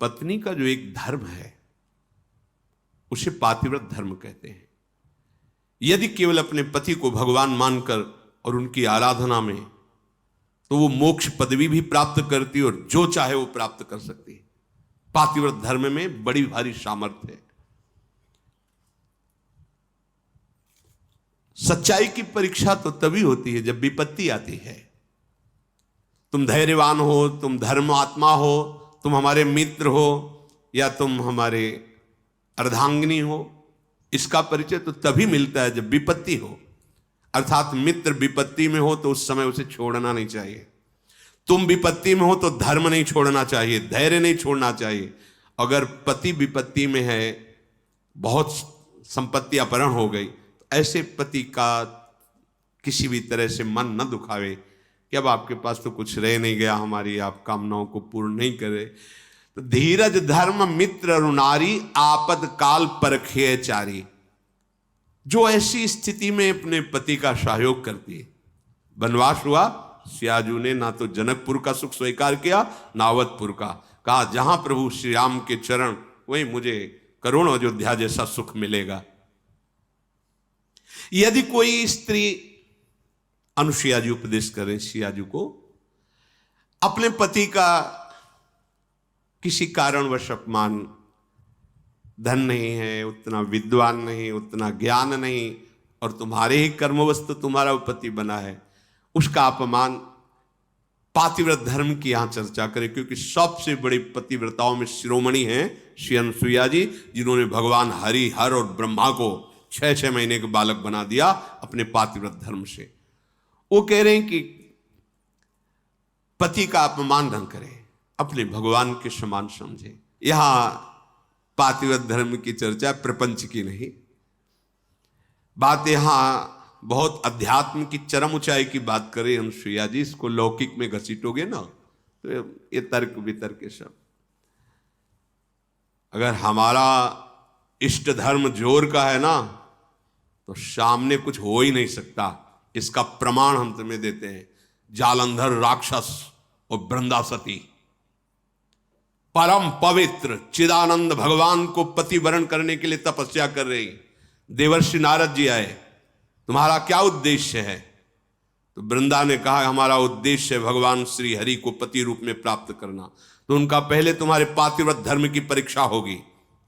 पत्नी का जो एक धर्म है उसे पातिव्रत धर्म कहते हैं। यदि केवल अपने पति को भगवान मानकर और उनकी आराधना में, तो वो मोक्ष पदवी भी प्राप्त करती और जो चाहे वो प्राप्त कर सकती है। पातिव्रत धर्म में बड़ी भारी सामर्थ्य है। सच्चाई की परीक्षा तो तभी होती है जब विपत्ति आती है। तुम धैर्यवान हो, तुम धर्मात्मा हो, तुम हमारे मित्र हो या तुम हमारे अर्धांगिनी हो, इसका परिचय तो तभी मिलता है जब विपत्ति हो। अर्थात मित्र विपत्ति में हो तो उस समय उसे छोड़ना नहीं चाहिए। तुम विपत्ति में हो तो धर्म नहीं छोड़ना चाहिए, धैर्य नहीं छोड़ना चाहिए। अगर पति विपत्ति में है, बहुत संपत्ति अपहरण हो गई, तो ऐसे पति का किसी भी तरह से मन न दुखावे कि अब आपके पास तो कुछ रह नहीं गया, हमारी आप कामनाओं को पूर्ण नहीं करे। तो धीरज धर्म मित्र अरुणारी आपद काल परखे चारी, जो ऐसी स्थिति में अपने पति का सहयोग करती है। वनवास हुआ, सियाजू ने ना तो जनकपुर का सुख स्वीकार किया ना अवधपुर का। कहा जहां प्रभु श्री राम के चरण, वहीं मुझे करोड़ अयोध्या जैसा सुख मिलेगा। यदि कोई स्त्री, अनुसुईया जी उपदेश करें सियाजू को, अपने पति का किसी कारणवश अपमान, धन नहीं है, उतना विद्वान नहीं, उतना ज्ञान नहीं, और तुम्हारे ही कर्मवश तो तुम्हारा पति बना है, उसका अपमान, पातिव्रत धर्म की यहां चर्चा करें। क्योंकि सबसे बड़ी पतिव्रताओं में शिरोमणि हैं श्री अनुसुईया जी, जिन्होंने भगवान हरि, हर और ब्रह्मा को 6-6 महीने के बालक बना दिया अपने पातिव्रत धर्म से। वो कह रहे हैं कि पति का अपमान न करें, अपने भगवान के समान समझे। यहां पातिव्रत धर्म की चर्चा प्रपंच की नहीं, बात यहां बहुत अध्यात्म की चरम ऊंचाई की बात करें अनुसुईया जी। इसको लौकिक में घसीटोगे ना तो ये तर्क वितर्क के सब। अगर हमारा इष्ट धर्म जोर का है ना, तो सामने कुछ हो ही नहीं सकता। इसका प्रमाण हम तुम्हें देते हैं। जालंधर राक्षस और वृंदासती परम पवित्र चिदानंद भगवान को पति वरण करने के लिए तपस्या कर रही। देवर्षि नारद जी आए, तुम्हारा क्या उद्देश्य है? तो वृंदा ने कहा हमारा उद्देश्य है भगवान श्री हरि को पति रूप में प्राप्त करना। तो उनका पहले तुम्हारे पातिव्रत धर्म की परीक्षा होगी,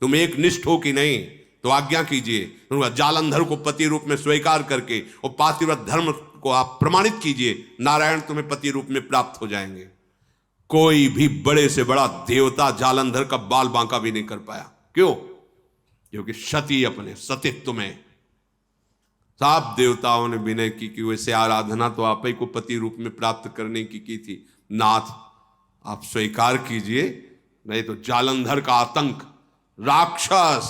तुम एक निष्ठ हो कि नहीं, तो आज्ञा कीजिए। उनका जालंधर को पति रूप में स्वीकार करके और पातिव्रत धर्म को आप प्रमाणित कीजिए, नारायण तुम्हें पति रूप में प्राप्त हो जाएंगे। कोई भी बड़े से बड़ा देवता जालंधर का बाल बांका भी नहीं कर पाया। क्यों? क्योंकि सती अपने सतीत्व में सब देवताओं ने विनय की कि वैसे आराधना तो आप ही को पति रूप में प्राप्त करने की थी। नाथ आप स्वीकार कीजिए, नहीं तो जालंधर का आतंक, राक्षस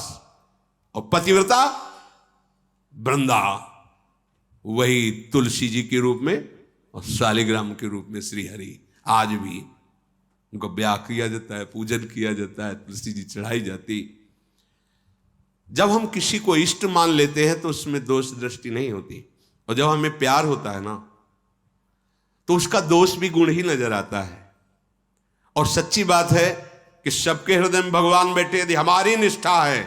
और पतिव्रता वृंदा, वही तुलसी जी के रूप में और शालिग्राम के रूप में श्री हरि। आज भी उनका ब्याह किया जाता है, पूजन किया जाता है, तुलसी जी चढ़ाई जाती। जब हम किसी को इष्ट मान लेते हैं तो उसमें दोष दृष्टि नहीं होती, और जब हमें प्यार होता है ना, तो उसका दोष भी गुण ही नजर आता है। और सच्ची बात है कि सबके हृदय में भगवान बैठे। यदि हमारी निष्ठा है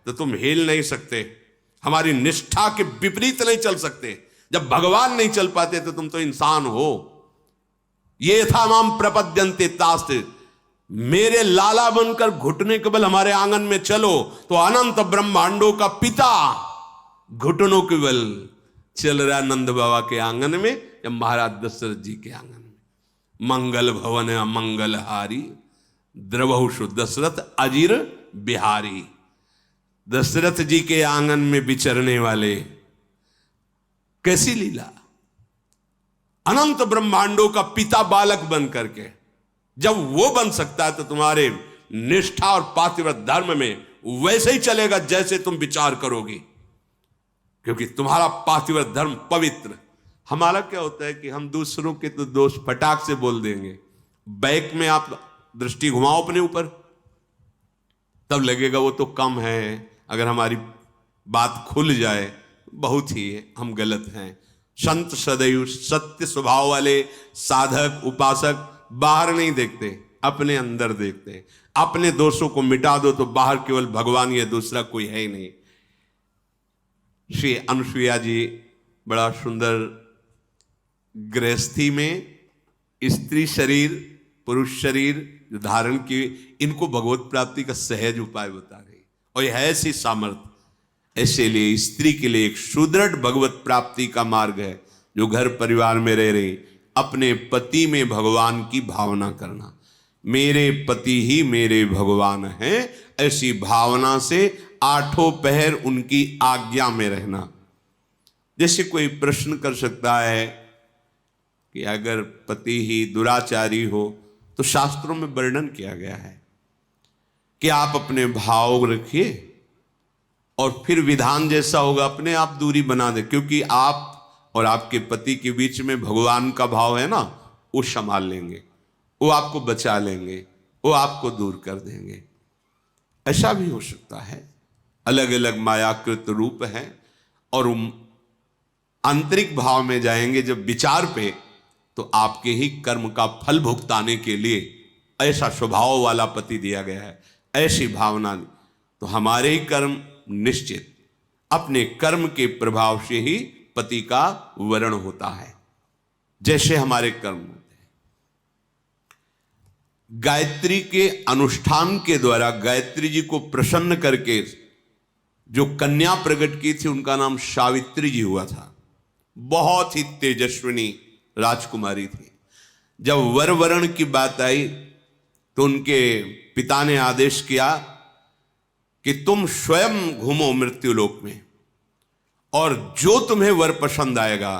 तो तुम हिल नहीं सकते, हमारी निष्ठा के विपरीत नहीं चल सकते। जब भगवान नहीं चल पाते तो तुम तो इंसान हो। ये था माम प्रपद्यन्ते तास्ते, मेरे लाला बनकर घुटने के बल हमारे आंगन में चलो तो अनंत ब्रह्मांडों का पिता घुटनों के बल चल रहा नंद बाबा के आंगन में या महाराज दशरथ जी के आंगन में। मंगल भवन अमंगलहारी द्रवहुषु दशरथ अजीर बिहारी। दशरथ जी के आंगन में विचरने वाले, कैसी लीला! अनंत ब्रह्मांडों का पिता बालक बन करके जब वो बन सकता है तो तुम्हारे निष्ठा और पातिव्रत धर्म में वैसे ही चलेगा जैसे तुम विचार करोगे, क्योंकि तुम्हारा पातिव्रत धर्म पवित्र। हमारा क्या होता है कि हम दूसरों के तो दोष फटाक से बोल देंगे। बैक में आप दृष्टि घुमाओ अपने ऊपर, तब लगेगा वो तो कम है। अगर हमारी बात खुल जाए बहुत ही हम गलत हैं। संत सदैव सत्य स्वभाव वाले साधक उपासक बाहर नहीं देखते, अपने अंदर देखते हैं। अपने दोषों को मिटा दो तो बाहर केवल भगवान ही है, दूसरा कोई है ही नहीं। श्री अनुसुईया जी बड़ा सुंदर गृहस्थी में स्त्री शरीर पुरुष शरीर जो धारण की, इनको भगवत प्राप्ति का सहज उपाय बता रही, और यह ऐसी सामर्थ्य। ऐसे लिए स्त्री के लिए एक सुदृढ़ भगवत प्राप्ति का मार्ग है, जो घर परिवार में रह रही अपने पति में भगवान की भावना करना। मेरे पति ही मेरे भगवान हैं, ऐसी भावना से आठों पहर उनकी आज्ञा में रहना। जैसे कोई प्रश्न कर सकता है कि अगर पति ही दुराचारी हो तो शास्त्रों में वर्णन किया गया है कि आप अपने भाव रखिए और फिर विधान जैसा होगा अपने आप दूरी बना दे, क्योंकि आप और आपके पति के बीच में भगवान का भाव है ना, वो संभाल लेंगे, वो आपको बचा लेंगे, वो आपको दूर कर देंगे। ऐसा भी हो सकता है। अलग अलग मायाकृत रूप हैं और आंतरिक भाव में जाएंगे जब विचार पे, तो आपके ही कर्म का फल भुगताने के लिए ऐसा स्वभाव वाला पति दिया गया है, ऐसी भावना। तो हमारे ही कर्म निश्चित, अपने कर्म के प्रभाव से ही पति का वरण होता है, जैसे हमारे कर्म होते हैं। गायत्री के अनुष्ठान के द्वारा गायत्री जी को प्रसन्न करके जो कन्या प्रकट की थी, उनका नाम सावित्री जी हुआ था। बहुत ही तेजस्विनी राजकुमारी थी। जब वर वरण की बात आई तो उनके पिता ने आदेश किया कि तुम स्वयं घूमो मृत्युलोक में और जो तुम्हें वर पसंद आएगा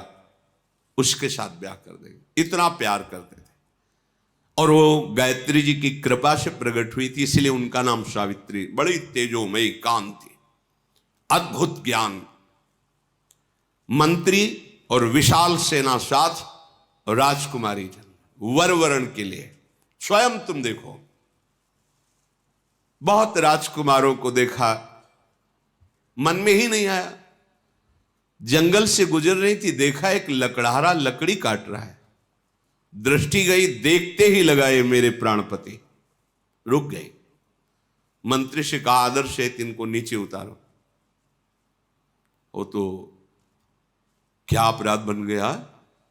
उसके साथ ब्याह कर देंगे। इतना प्यार करते थे और वो गायत्री जी की कृपा से प्रकट हुई थी, इसलिए उनका नाम सावित्री। बड़ी तेजोमयी कांति, अद्भुत ज्ञान, मंत्री और विशाल सेना साथ राजकुमारी जन वर वरण के लिए। स्वयं तुम देखो, बहुत राजकुमारों को देखा, मन में ही नहीं आया। जंगल से गुजर रही थी, देखा एक लकड़हारा लकड़ी काट रहा है, दृष्टि गई, देखते ही लगाए मेरे प्राणपति, रुक गई। मंत्री से कहा आदर से इनको नीचे उतारो। वो तो क्या अपराध बन गया,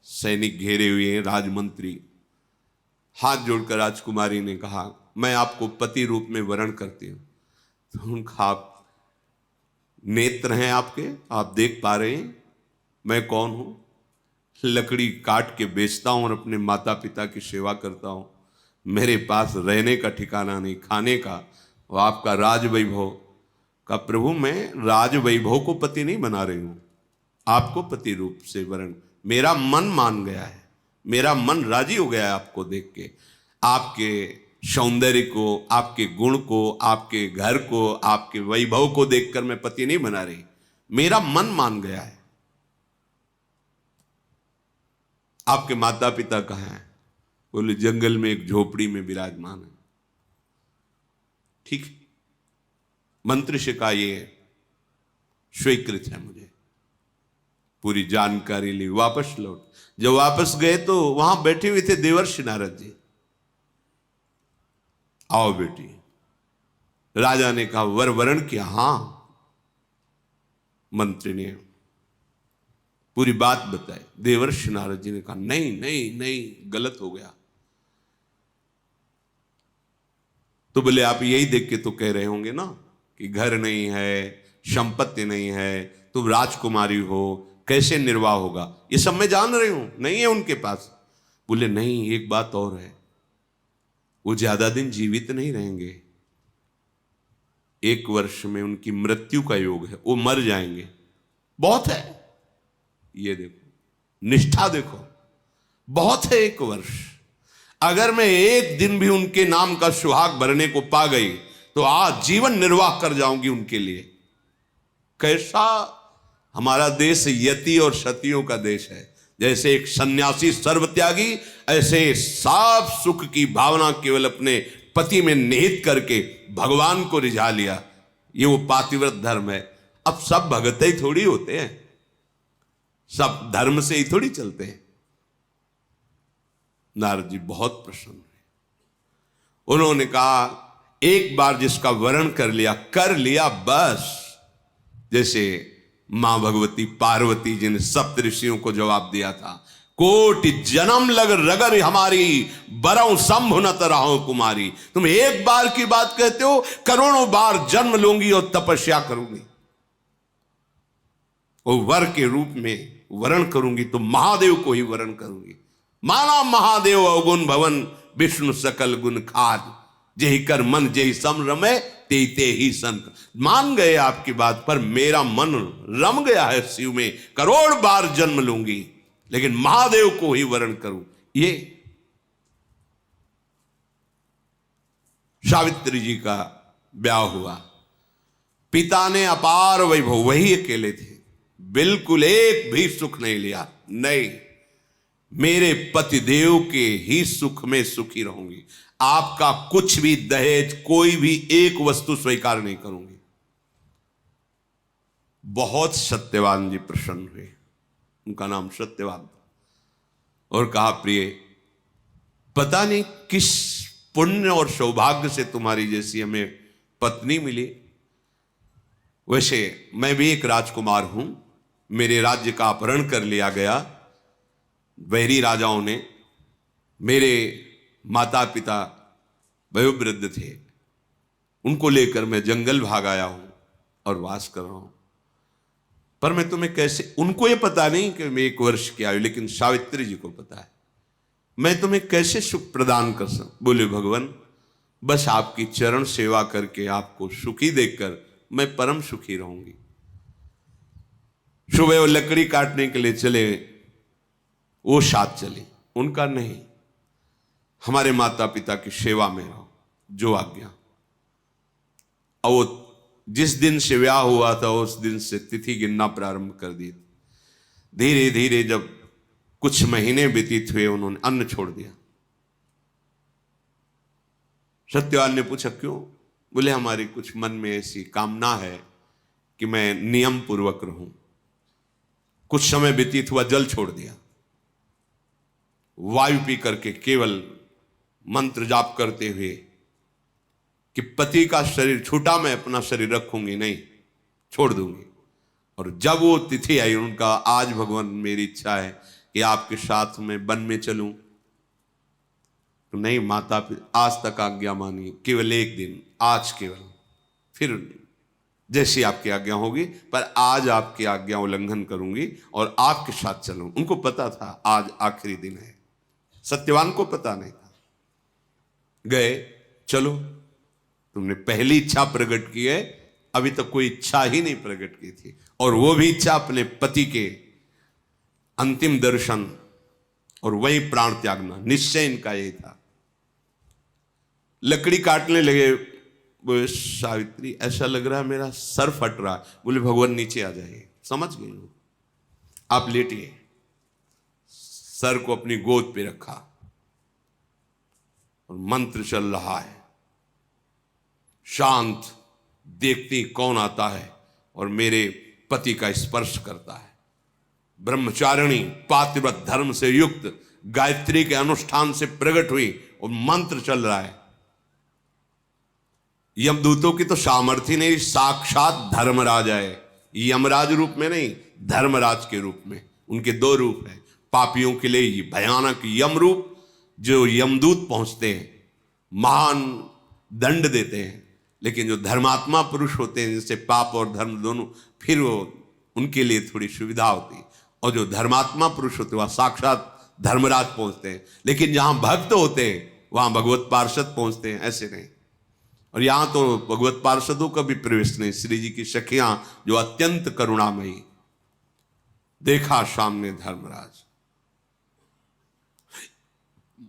सैनिक घेरे हुए हैं, राजमंत्री। हाथ जोड़कर राजकुमारी ने कहा मैं आपको पति रूप में वरण करती हूं। तो उनका आप नेत्र हैं आपके, आप देख पा रहे हैं मैं कौन हूं। लकड़ी काट के बेचता हूं और अपने माता पिता की सेवा करता हूं। मेरे पास रहने का ठिकाना नहीं, खाने का, और आपका राज वैभव का। प्रभु मैं राज वैभव को पति नहीं बना रही हूं, आपको पति रूप से वरण। मेरा मन मान गया है, मेरा मन राजी हो गया है आपको देख के, आपके सौंदर्य को, आपके गुण को, आपके घर को, आपके वैभव को देखकर मैं पति नहीं बना रही, मेरा मन मान गया है। आपके माता पिता कहाँ हैं? बोले जंगल में एक झोपड़ी में विराजमान है। ठीक, मंत्री से कहा ये स्वीकृत है, मुझे पूरी जानकारी ली, वापस लौट। जब वापस गए तो वहां बैठे हुए थे देवर्षि नारद जी। आओ बेटी। राजा ने कहा वर वरण किया? हां। मंत्री ने पूरी बात बताई। देवर्षि नारद जी ने कहा नहीं नहीं नहीं, गलत हो गया। तो बोले आप यही देख के तो कह रहे होंगे ना कि घर नहीं है, संपत्ति नहीं है, तुम राजकुमारी हो, कैसे निर्वाह होगा, ये सब मैं जान रही हूं, नहीं है उनके पास। बोले नहीं, एक बात और है, वो ज्यादा दिन जीवित नहीं रहेंगे, 1 वर्ष में उनकी मृत्यु का योग है, वो मर जाएंगे। बहुत है, ये देखो निष्ठा देखो, बहुत है 1 वर्ष। अगर मैं एक दिन भी उनके नाम का सुहाग भरने को पा गई तो आज जीवन निर्वाह कर जाऊंगी उनके लिए। कैसा हमारा देश यति और सतियों का देश है। जैसे एक सन्यासी सर्वत्यागी, ऐसे साफ सुख की भावना केवल अपने पति में निहित करके भगवान को रिझा लिया। ये वो पातिव्रत धर्म है। अब सब भगत ही थोड़ी होते हैं, सब धर्म से ही थोड़ी चलते हैं। नारद जी बहुत प्रसन्न हुए। उन्होंने कहा एक बार जिसका वरण कर लिया बस। जैसे मां भगवती पार्वती जी ने सप्त ऋषियों को जवाब दिया था, कोटि जन्म लग रगर हमारी, बरऊ शंभु न तरहो कुमारी। तुम एक बार की बात कहते हो, करोड़ों बार जन्म लूंगी और तपस्या करूंगी, वो वर के रूप में वरण करूंगी तो महादेव को ही वरण करूंगी। माना महादेव अवगुण भवन, विष्णु सकल गुण खाद, जेहि कर मन जेहि सम रमे, ते ते ही संत। मान गए आपकी बात पर, मेरा मन रम गया है शिव में, करोड़ बार जन्म लूंगी लेकिन महादेव को ही वरण करूं। ये सावित्री जी का ब्याह हुआ, पिता ने अपार वैभव, वही अकेले थे, बिल्कुल एक भी सुख नहीं लिया। नहीं, मेरे पतिदेव के ही सुख में सुखी रहूंगी, आपका कुछ भी दहेज, कोई भी एक वस्तु स्वीकार नहीं करूंगी। बहुत सत्यवान जी प्रसन्न हुए, उनका नाम सत्यवान, और कहा प्रिय, पता नहीं किस पुण्य और सौभाग्य से तुम्हारी जैसी हमें पत्नी मिली। वैसे मैं भी एक राजकुमार हूं, मेरे राज्य का अपहरण कर लिया गया वैरी राजाओं ने। मेरे माता पिता वयोवृद्ध थे, उनको लेकर मैं जंगल भाग आया हूं और वास कर रहा हूं। पर मैं तुम्हें कैसे, उनको ये पता नहीं कि मैं 1 वर्ष की आयु, लेकिन सावित्री जी को पता है, मैं तुम्हें कैसे सुख प्रदान कर सकूं। बोले भगवान, बस आपकी चरण सेवा करके, आपको सुखी देखकर मैं परम सुखी रहूंगी। सुबह वो लकड़ी काटने के लिए चले, वो साथ चली, उनका नहीं, हमारे माता पिता की सेवा में रहो, जो आज्ञा। और वो जिस दिन से ब्याह हुआ था उस दिन से तिथि गिनना प्रारंभ कर दी। धीरे धीरे जब कुछ महीने व्यतीत हुए, उन्होंने अन्न छोड़ दिया। सत्यवान ने पूछा क्यों? बोले हमारी कुछ मन में ऐसी कामना है कि मैं नियम पूर्वक रहूं। कुछ समय व्यतीत हुआ, जल छोड़ दिया, वायु पी करके केवल मंत्र जाप करते हुए कि पति का शरीर छूटा, मैं अपना शरीर रखूंगी नहीं, छोड़ दूंगी। और जब वो तिथि आई, उनका आज भगवान मेरी इच्छा है कि आपके साथ में वन में चलूं। तो नहीं माता पिता, आज तक आज्ञा मानी, केवल एक दिन, आज केवल, फिर जैसी आपकी आज्ञा होगी, पर आज आपकी आज्ञा उल्लंघन करूंगी और आपके साथ चलूं। उनको पता था आज आखिरी दिन है, सत्यवान को पता नहीं था। गए, चलो तुमने पहली इच्छा प्रकट की है, अभी तक कोई इच्छा ही नहीं प्रकट की थी, और वो भी इच्छा अपने पति के अंतिम दर्शन और वही प्राण त्यागना, निश्चय इनका यही था। लकड़ी काटने लगे, बोले सावित्री ऐसा लग रहा है मेरा सर फट रहा है। बोले भगवान नीचे आ जाइए, समझ गई हूं, आप लेटिए। सर को अपनी गोद पे रखा और मंत्र चल रहा है, शांत, देखती कौन आता है और मेरे पति का स्पर्श करता है। ब्रह्मचारिणी पातिव्रत धर्म से युक्त गायत्री के अनुष्ठान से प्रकट हुई और मंत्र चल रहा है। यमदूतों की तो सामर्थ्य नहीं, साक्षात धर्मराज आए, यमराज रूप में नहीं, धर्मराज के रूप में। उनके 2 रूप हैं, पापियों के लिए ये भयानक यम रूप, जो यमदूत पहुंचते हैं, महान दंड देते हैं, लेकिन जो धर्मात्मा पुरुष होते हैं, जिससे पाप और धर्म दोनों, फिर वो उनके लिए थोड़ी सुविधा होती है। और जो धर्मात्मा पुरुष होते हैं वह साक्षात धर्मराज पहुंचते हैं, लेकिन जहां भक्त होते हैं वहां भगवत पार्षद पहुंचते हैं, ऐसे नहीं। और यहां तो भगवत पार्षदों का भी प्रवेश नहीं। श्री जी की सखियां जो अत्यंत करुणामयी, देखा सामने धर्मराज,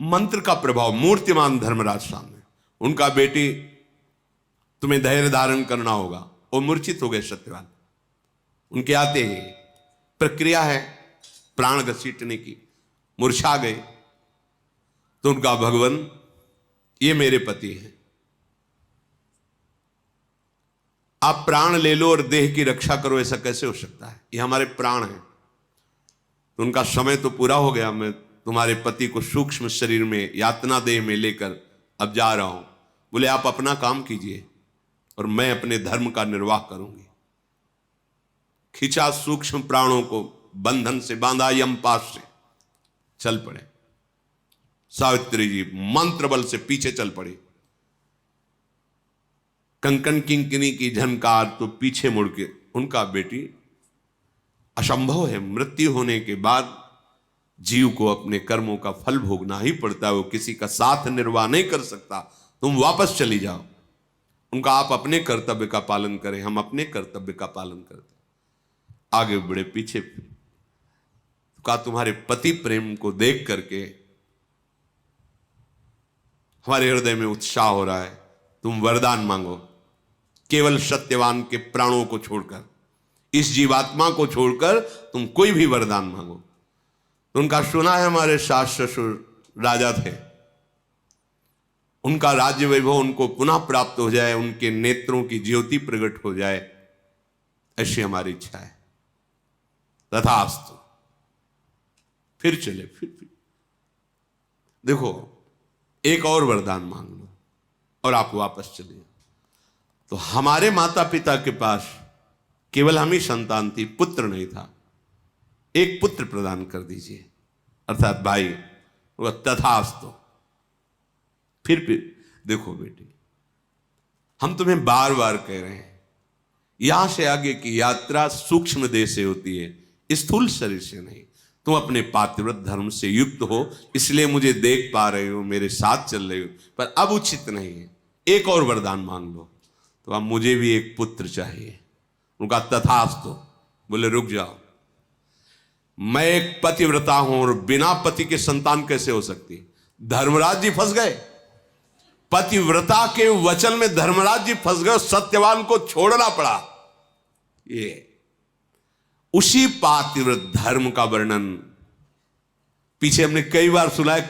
मंत्र का प्रभाव, मूर्तिमान धर्मराज सामने। उनका बेटी तुम्हें धैर्य धारण करना होगा, वो मूर्छित हो गए सत्यवान। उनके आते ही प्रक्रिया है प्राण घसीटने की, मूर्छा गए। तो उनका भगवान ये मेरे पति हैं, आप प्राण ले लो और देह की रक्षा करो, ऐसा कैसे हो सकता है? ये हमारे प्राण हैं। तो उनका समय तो पूरा हो गया, मैं तुम्हारे पति को सूक्ष्म शरीर में यातना देह में लेकर अब जा रहा हूं। बोले आप अपना काम कीजिए और मैं अपने धर्म का निर्वाह करूंगी। खिंचा सूक्ष्म प्राणों को, बंधन से बांधा यमपाश से, चल पड़े। सावित्री जी मंत्र बल से पीछे चल पड़ी। कंकन किंकिनी की झनकार तो पीछे मुड़ के, उनका बेटी असंभव है, मृत्यु होने के बाद जीव को अपने कर्मों का फल भोगना ही पड़ता है, वो किसी का साथ निर्वाह नहीं कर सकता। तुम वापस चली जाओ। उनका आप अपने कर्तव्य का पालन करें, हम अपने कर्तव्य का पालन करते। आगे बढ़े, पीछे कहा तुम्हारे पति प्रेम को देख करके हमारे हृदय में उत्साह हो रहा है, तुम वरदान मांगो, केवल सत्यवान के प्राणों को छोड़कर, इस जीवात्मा को छोड़कर तुम कोई भी वरदान मांगो। तो उनका सुना है हमारे सास ससुर राजा थे, उनका राज्य वैभव उनको पुनः प्राप्त हो जाए, उनके नेत्रों की ज्योति प्रकट हो जाए, ऐसी हमारी इच्छा है। तथास्तु। फिर चले, फिर देखो एक और वरदान मांग लो और आप वापस चले। तो हमारे माता पिता के पास केवल हम ही संतान थी, पुत्र नहीं था। एक पुत्र प्रदान कर दीजिए, अर्थात भाई। वह तथास्तु। फिर देखो बेटी, हम तुम्हें बार बार कह रहे हैं, यहां से आगे की यात्रा सूक्ष्म देह से होती है, स्थूल शरीर से नहीं। तुम अपने पातिव्रत धर्म से युक्त हो, इसलिए मुझे देख पा रहे हो, मेरे साथ चल रहे हो, पर अब उचित नहीं है। एक और वरदान मांग लो। तो अब मुझे भी एक पुत्र चाहिए। उनका तथास्तु। बोले रुक जाओ, मैं एक पतिव्रता हूं और बिना पति के संतान कैसे हो सकती? धर्मराज जी फंस गए, पतिव्रता के वचन में धर्मराज जी फंस गए, सत्यवान को छोड़ना पड़ा। ये उसी पातिव्रत धर्म का वर्णन पीछे हमने कई बार सुना है।